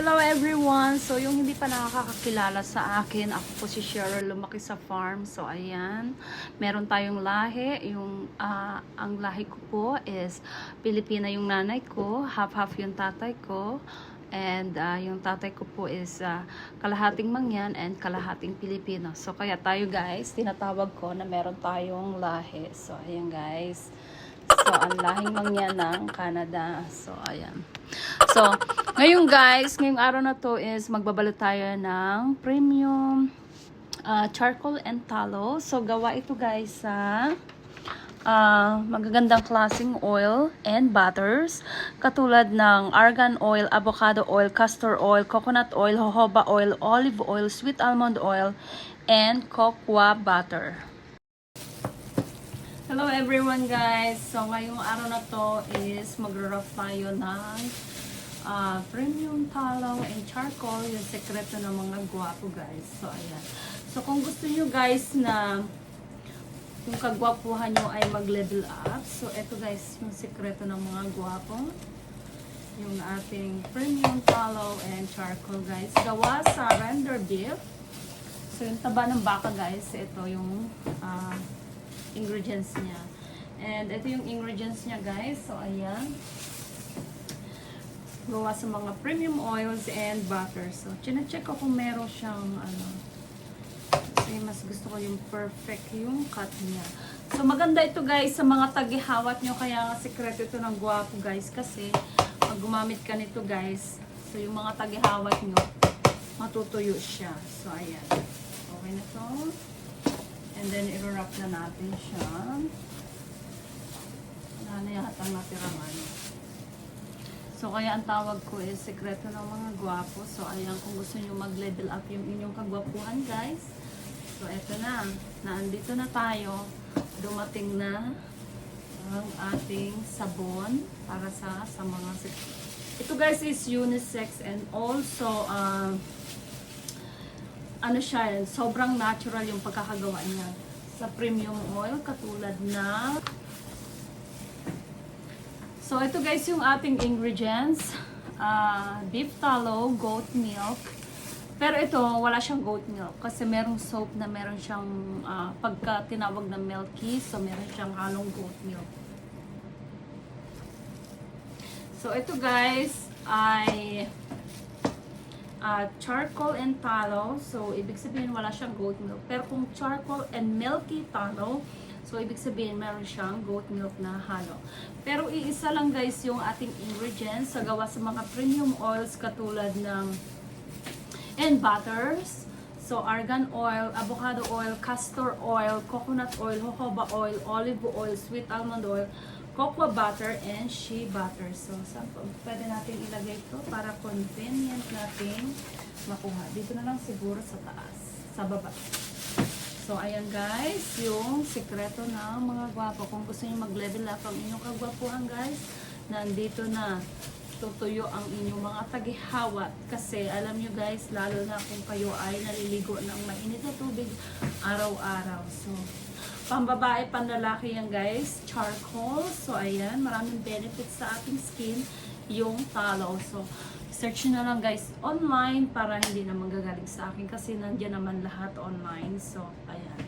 Hello everyone! So yung hindi pa nakakakilala sa akin, ako po si Cheryl, lumaki sa farm. So ayan, meron tayong lahi. Ang lahi ko po is Pilipina yung nanay ko, half-half yung tatay ko. And yung tatay ko po is kalahating Mangyan and kalahating Pilipino. So kaya tayo guys, tinatawag ko na meron tayong lahi. So ayan guys. So ang lahing Mangyan ng Canada. So ayan. So, ngayon guys, ngayong araw na to is magbabalot tayo ng premium charcoal and tallow. So, gawa ito guys sa magagandang klaseng oil and butters. Katulad ng argan oil, avocado oil, castor oil, coconut oil, jojoba oil, olive oil, sweet almond oil, and cocoa butter. Hello everyone guys! So ngayong araw na to is magro-rough tayo ng premium tallow and charcoal, yung sekreto ng mga gwapo guys. So ayan. So kung gusto nyo guys na yung kagwapuhan nyo ay mag-level up, so eto guys yung sekreto ng mga gwapo. Yung ating premium tallow and charcoal guys. Gawa sa render beef. So yung taba ng baka guys, ito yung ingredients niya. And ito yung ingredients niya guys. So ayan. Gawa sa mga premium oils and butter. So chine-check ko kung meron siyang kasi mas gusto ko yung perfect yung cut niya. So maganda ito guys sa mga tagihawat nyo. Kaya nga sekreto ito ng guwapo guys. Kasi pag gumamit ka nito guys, so yung mga tagihawat nyo, matutuyo siya. So ayan. Okay na to. And then, i-wrap na natin siya. Wala na yatang natiraman. So, kaya ang tawag ko is sekreto ng mga gwapo. So, ayan, kung gusto nyo mag-level up yung inyong kagwapuhan, guys. So, eto na. Naandito na tayo. Dumating na ang ating sabon para sa mga... Ito, guys, is unisex and also, ano siya, sobrang natural yung pagkakagawa niya sa premium oil, katulad na so ito guys yung ating ingredients, beef tallow, goat milk, pero ito wala siyang goat milk kasi merong soap na meron siyang pagka tinawag na milky, so meron siyang halong goat milk. So ito guys ay charcoal and tallow. So, ibig sabihin wala siyang goat milk. Pero kung charcoal and milky tallow, so ibig sabihin meron siyang goat milk na halo. Pero iisa lang guys yung ating ingredients sa gawa sa mga premium oils katulad ng and butters. So, argan oil, avocado oil, castor oil, coconut oil, jojoba oil, olive oil, sweet almond oil, cocoa butter, and shea butter. So, saan po pwede natin ilagay ito para convenient natin makuha. Dito na lang siguro sa taas, sa baba. So, ayan guys, yung sekreto ng mga gwapo. Kung gusto nyo mag-level up ang inyong kagwapuhan guys, nandito na tutuyo ang inyong mga tagihawat. Kasi alam nyo guys, lalo na kung kayo ay naliligo ng mainit na tubig araw-araw. So, pambabae, panlalaki yan guys, charcoal. So ayan, maraming benefits sa ating skin yung tallow. So search nyo na lang guys online para hindi na manggagaling sa akin kasi nandiyan naman lahat online. So ayan.